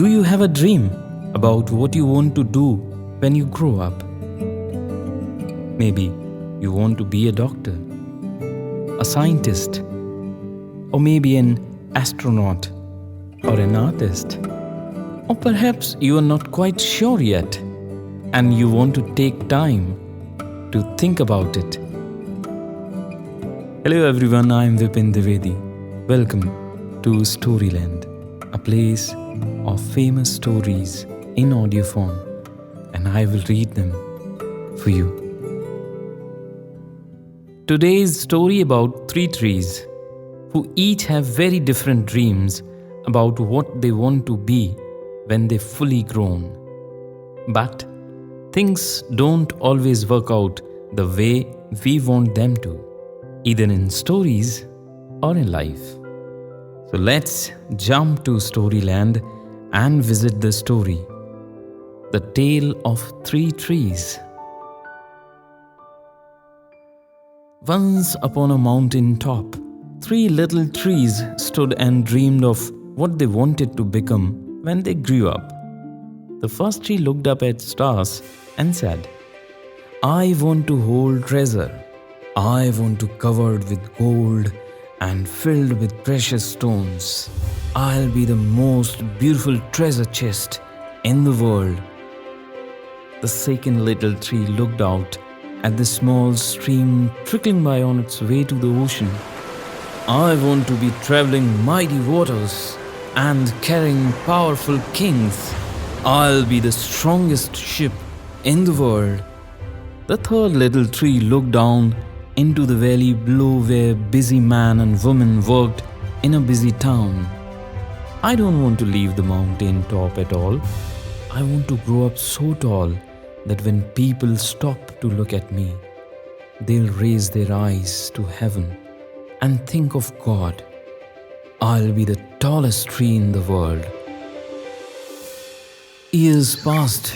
Do you have a dream about what you want to do when you grow up? Maybe you want to be a doctor, a scientist, or maybe an astronaut or an artist. Or perhaps you are not quite sure yet and you want to take time to think about it. Hello everyone, I am Vipin Dwivedi. Welcome to Storyland, a place of famous stories in audio form, and I will read them for you. Today's story about three trees who each have very different dreams about what they want to be when they're fully grown. But things don't always work out the way we want them to, either in stories or in life. So let's jump to Storyland and visit the story, The Tale of Three Trees. Once upon a mountain top, three little trees stood and dreamed of what they wanted to become when they grew up. The first tree looked up at stars and said, "I want to hold treasure. I want to covered with gold and filled with precious stones. I'll be the most beautiful treasure chest in the world." The second little tree looked out at the small stream trickling by on its way to the ocean. "I want to be traveling mighty waters and carrying powerful kings. I'll be the strongest ship in the world." The third little tree looked down into the valley below where busy man and woman worked in a busy town. "I don't want to leave the mountain top at all. I want to grow up so tall that when people stop to look at me, they'll raise their eyes to heaven and think of God. I'll be the tallest tree in the world." Years passed.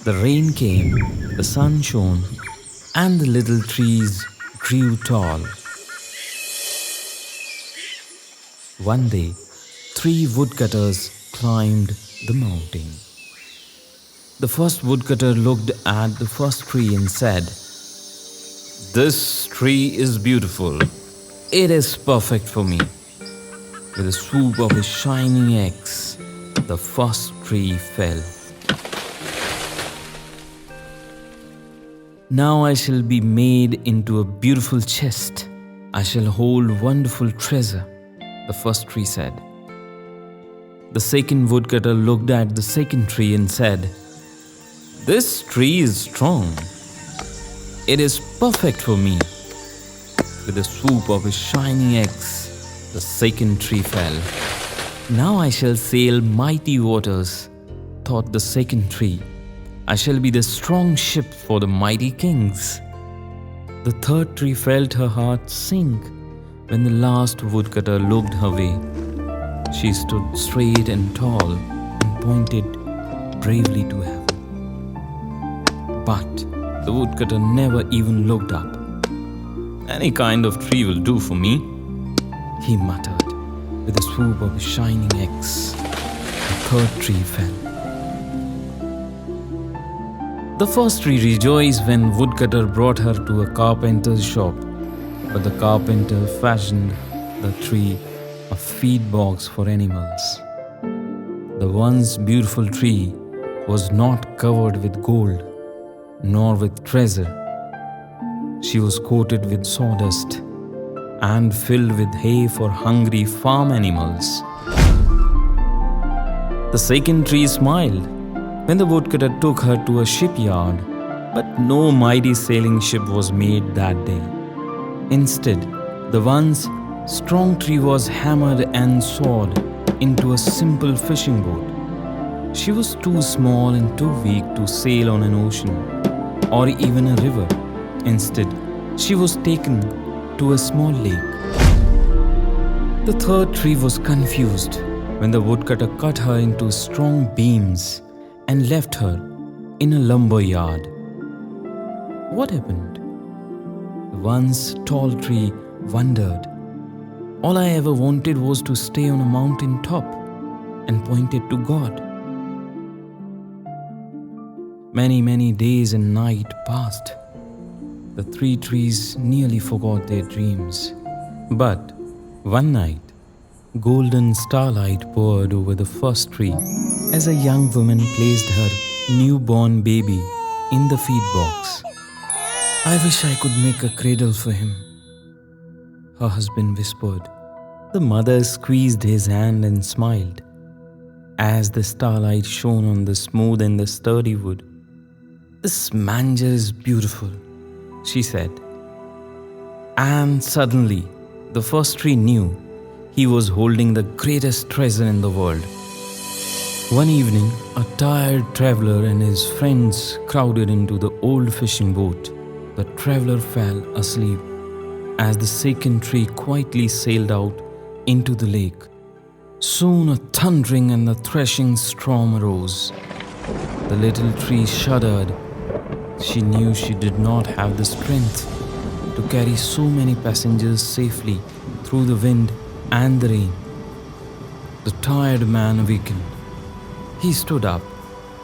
The rain came, the sun shone, and the little trees grew tall. One day, three woodcutters climbed the mountain. The first woodcutter looked at the first tree and said, "This tree is beautiful. It is perfect for me." With a swoop of his shining axe, the first tree fell. "Now I shall be made into a beautiful chest. I shall hold wonderful treasure," the first tree said. The second woodcutter looked at the second tree and said, "This tree is strong. It is perfect for me." With a swoop of his shining axe, the second tree fell. "Now I shall sail mighty waters," thought the second tree. "I shall be the strong ship for the mighty kings." The third tree felt her heart sink when the last woodcutter looked her way. She stood straight and tall and pointed bravely to heaven. But the woodcutter never even looked up. "Any kind of tree will do for me," he muttered. With a swoop of his shining axe, the third tree fell. The first tree rejoiced when woodcutter brought her to a carpenter's shop, but the carpenter fashioned the tree a feed box for animals. The once beautiful tree was not covered with gold, nor with treasure. She was coated with sawdust and filled with hay for hungry farm animals. The second tree smiled when the woodcutter took her to a shipyard, but no mighty sailing ship was made that day. Instead, the once strong tree was hammered and sawed into a simple fishing boat. She was too small and too weak to sail on an ocean or even a river. Instead, she was taken to a small lake. The third tree was confused when the woodcutter cut her into strong beams and left her in a lumber yard. What happened? The once tall tree wondered. "All I ever wanted was to stay on a mountain top and pointed to God. Many days and night passed. The three trees nearly forgot their dreams. But one night, golden starlight poured over the first tree as a young woman placed her newborn baby in the feed box. "I wish I could make a cradle for him," her husband whispered. The mother squeezed his hand and smiled as the starlight shone on the smooth and the sturdy wood. "This manger is beautiful," she said. And suddenly, the first tree knew he was holding the greatest treasure in the world. One evening, a tired traveler and his friends crowded into the old fishing boat. The traveler fell asleep as the second tree quietly sailed out into the lake. Soon a thundering and a threshing storm arose. The little tree shuddered. She knew she did not have the strength to carry so many passengers safely through the wind and the rain. The tired man awakened. He stood up,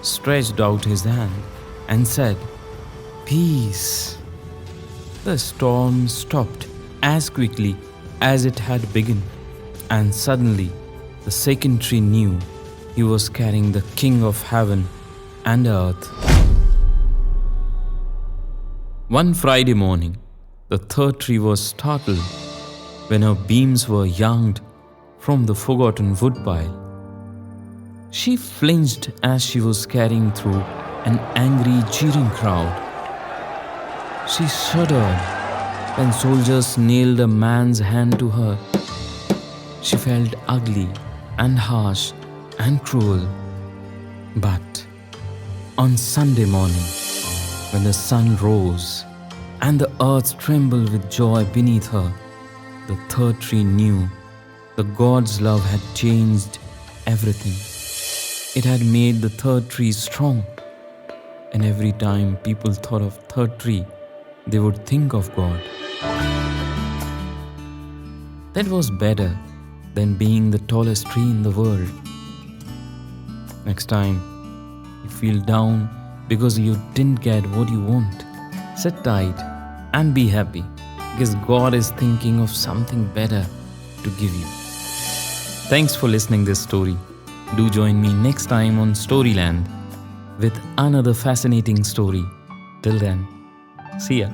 stretched out his hand, and said, "Peace." The storm stopped as quickly as it had begun, and suddenly the second tree knew he was carrying the King of Heaven and Earth. One Friday morning, the third tree was startled when her beams were yanked from the forgotten woodpile. She flinched as she was carrying through an angry, jeering crowd. She shuddered when soldiers nailed a man's hand to her. She felt ugly and harsh and cruel. But on Sunday morning, when the sun rose and the earth trembled with joy beneath her, the third tree knew the God's love had changed everything. It had made the third tree strong. And every time people thought of third tree, they would think of God. That was better than being the tallest tree in the world. Next time you feel down because you didn't get what you want, sit tight and be happy, because God is thinking of something better to give you. Thanks for listening this story. Do join me next time on Storyland with another fascinating story. Till then, see ya.